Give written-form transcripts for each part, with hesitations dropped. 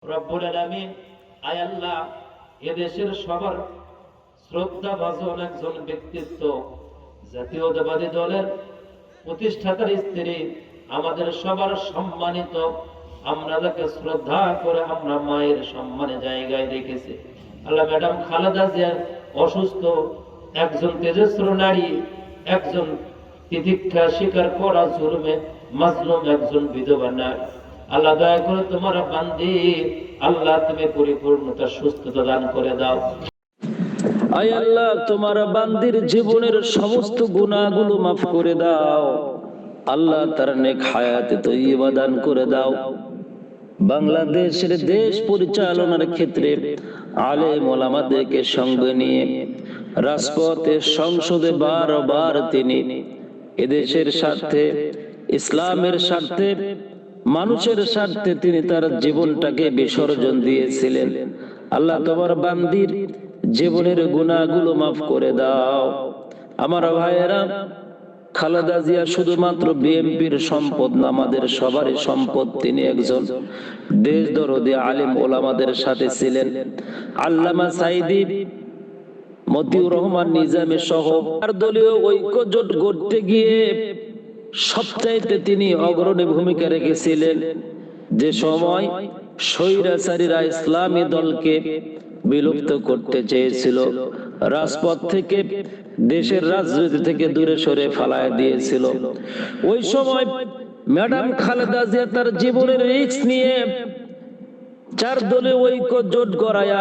রব্বুল আলামিন আয় আল্লাহ এদেশের সবার শ্রদ্ধা ভাজন একজন ব্যক্তিত্ব, জাতীয়তাবাদী দলের প্রতিষ্ঠাতার স্ত্রী, আমাদের সবার সম্মানিত, আমরা যাকে শ্রদ্ধা করে আমরা মায়ের সম্মানে জায়গায় রেখেছি। আল্লাহ ম্যাডাম খালেদা জিয়া অসুস্থ, একজন তেজস্ক্র নারী, একজন তিতিক্ষা স্বীকার করা জুলুমে মাজলুম একজন বিধবা নারী। আল্লাহ দয়া করে তোমার বান্দি, আল্লাহ তুমি পরিপূর্ণতা সুস্থতা দান করে দাও। আয় আল্লাহ, তোমার বান্দির জীবনের সমস্ত গুনাহগুলো মাফ করে দাও। আল্লাহ তার নেক হায়াতে তয়্যিবা দান করে দাও। বাংলাদেশের দেশ পরিচালনার ক্ষেত্রে আলেম ওলামাদেরকে সঙ্গে নিয়ে রাজপথে সংসদে বারবার তিনি এদেশের স্বার্থে, ইসলামের স্বার্থে, মানুষের স্বার্থে তিনি তার জীবনটাকে বিসর্জন দিয়েছিলেন। আল্লাহ তোমার বান্দির জীবনের গুনাহগুলো মাফ করে দাও। আমার ভাইয়েরা, খালেদা জিয়া শুধুমাত্র বিএনপির সম্পদ না, আমাদের সবারই সম্পদ। তিনি একজন দেশ দরদি আলেম ওলামাদের সাথে ছিলেন। আল্লামা সাইদি, মতিউর রহমান নিজামী সহ আর দলীয় ঐক্য জোট গড়তে গিয়ে সবচাইতে তিনি অগ্রণী ভূমিকা রেখেছিলেন। যে সময় স্বৈরাচারীরা ইসলামী দলকে বিলুপ্ত করতে চেয়েছিল, রাজপথ থেকে, দেশের রাজনীতি থেকে দূরে সরে ফালায় দিয়েছিল, ওই সময় ম্যাডাম খালেদা জিয়া তার জীবনের রিস্ক নিয়ে চার দলীয় ঐক্য জোট গড়ায়া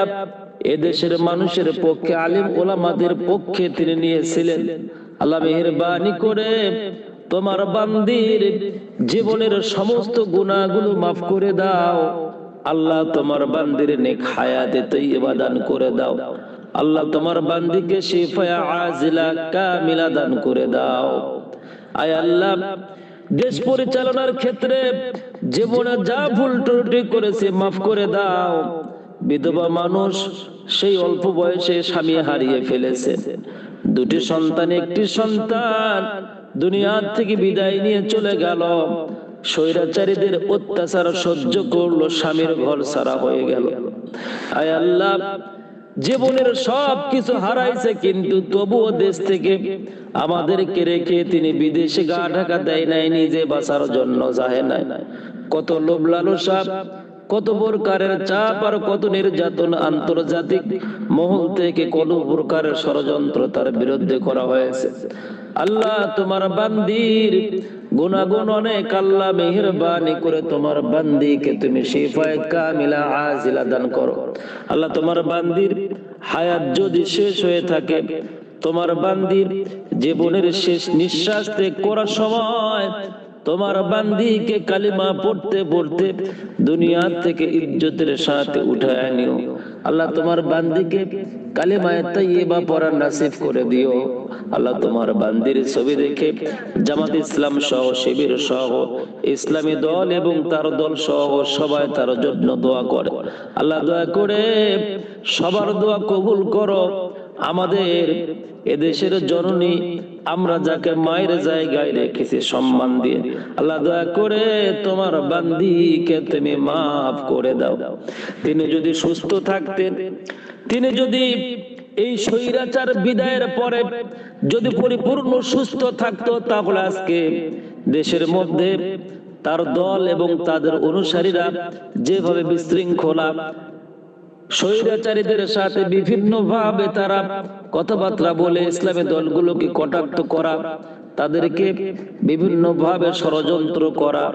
এদেশের মানুষের পক্ষে, আলিম ওলামাদের পক্ষে তিনি নিয়েছিলেন। আল্লাহ মেহেরবানি করে তোমার বান্দির জীবনের সমস্ত গুনাহগুলো মাফ করে দাও। আল্লাহ তোমার বান্দির নেক হায়াতে তয়্যিবা দান করে দাও। আল্লাহ তোমার বান্দিকে শিফায়ে আজিলা কামিলা দান করে দাও। আয় আল্লাহ, দেশ পরিচালনার ক্ষেত্রে জীবনে যা ভুল ত্রুটি করেছে মাফ করে দাও। বিধবা মানুষ, সেই অল্প বয়সে স্বামী হারিয়ে ফেলেছে, দুটি সন্তান, একটি সন্তান দুনিয়া থেকে বিদায় নিয়ে চলে গেল, স্বৈরাচারীদের অত্যাচার সহ্য করলো, স্বামীর ঘর ছাড়া হয়ে গেল। আয় আল্লাহ, জীবনের সব কিছু হারাইছে, কিন্তু তবুও দেশ থেকে আমাদেরকে রেখে তিনি বিদেশে গা ঢাকা দেয় নাই, নিজে বাঁচার জন্য যায় নাই। কত লোভ লালসা, কত প্রকারের চাপ আর কত নির্যাতন আন্তর্জাতিক মহল থেকে কোন প্রকারের ষড়যন্ত্র তার বিরুদ্ধে করা হয়েছে। আল্লাহ তোমার বান্দির গুনাহগুণ অনেক, আল্লাহ মেহেরবানি করে তোমার বান্দিকে তুমি শিফায়ে কামিলা আজিলা দান করো। আল্লাহ তোমার বান্দির হায়াত যদি শেষ হয়ে থাকে, তোমার বান্দির জীবনের শেষ নিঃশ্বাস ত্যাগ করার সময় তোমার বান্দিকে কালিমা পড়তে পড়তে দুনিয়া থেকে ইজ্জতের সাথে উঠায় নিও। আল্লাহ তোমার বান্দিকে কালিমায়ে তাইয়্যিবা পড়ার নসিব করে দিও। আল্লাহ তোমার বান্দির ছবি দেখে জামাত ইসলাম সহ, শিবির সহ, ইসলামী দল এবং তার দল সহ সবাই তার জন্য দোয়া করে। আল্লাহ দয়া করে সবার দোয়া কবুল করো। আমাদের এদেশের জননী, আমরা যাকে মায়ের জায়গায় রেখেছি সম্মান দিয়ে, আল্লাহ দয়া করে তোমার বান্দিকে তুমি মাফ করে দাও। তিনি যদি সুস্থ থাকতেন, তিনি যদি এই স্বৈরাচার বিদায়ের পরে যদি পরিপূর্ণ সুস্থ থাকতো, তাহলে আজকে দেশের মধ্যে তার দল এবং তাদের অনুসারীরা যেভাবে বিশৃঙ্খলা, স্বৈরাচারীদের সাথে বিভিন্ন ভাবে তারা কথাবার্তা বলে ইসলামী দলগুলোকে কটাক্ষ করা, তাদেরকে বিভিন্ন ভাবে ষড়যন্ত্র করা,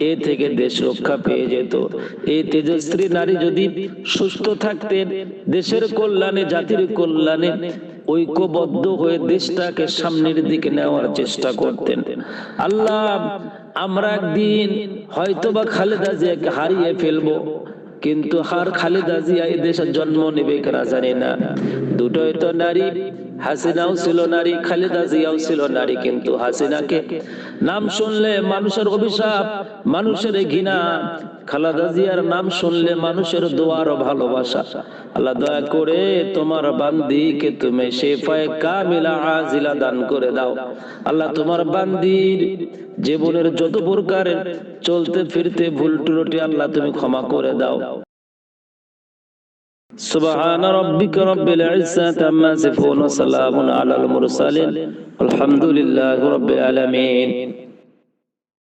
এ থেকে দেশ রক্ষা পেয়ে যেত। এই তেজস্ত্রী নারী যদি সুস্থ থাকতেন, দেশের কল্যাণে, জাতির কল্যাণে ঐক্যবদ্ধ হয়ে দেশটাকে সামনের দিকে নেওয়ার চেষ্টা করতেন। আল্লাহ, আমরা একদিন হয়তোবা খালেদা জিয়াকে হারিয়ে ফেলবো, কিন্তু খালেদা জিয়া এই দেশে জন্ম নেবে কিনা জানি না। দুটোই তো নারী, হাসিনাও ছিল নারী, খালেদা জিয়াও ছিল নারী, কিন্তু হাসিনাকে নাম শুনলে মানুষের অভিশাপ, মানুষের ঘৃণা, খালেদা জিয়ার নাম শুনলে মানুষের দোয়ার ভালোবাসা। আল্লাহ দয়া করে তোমার বান্দিকে তুমি শিফায়ে কামিলা আজিলা দান করে দাও। আল্লাহ তোমার বান্দির জীবনের যত প্রকারের চলতে ফিরতে ভুল ত্রুটি আল্লাহ তুমি ক্ষমা করে দাও। سبحان ربك رب العزة عما يصفون وسلام على المرسلين والحمد لله رب العالمين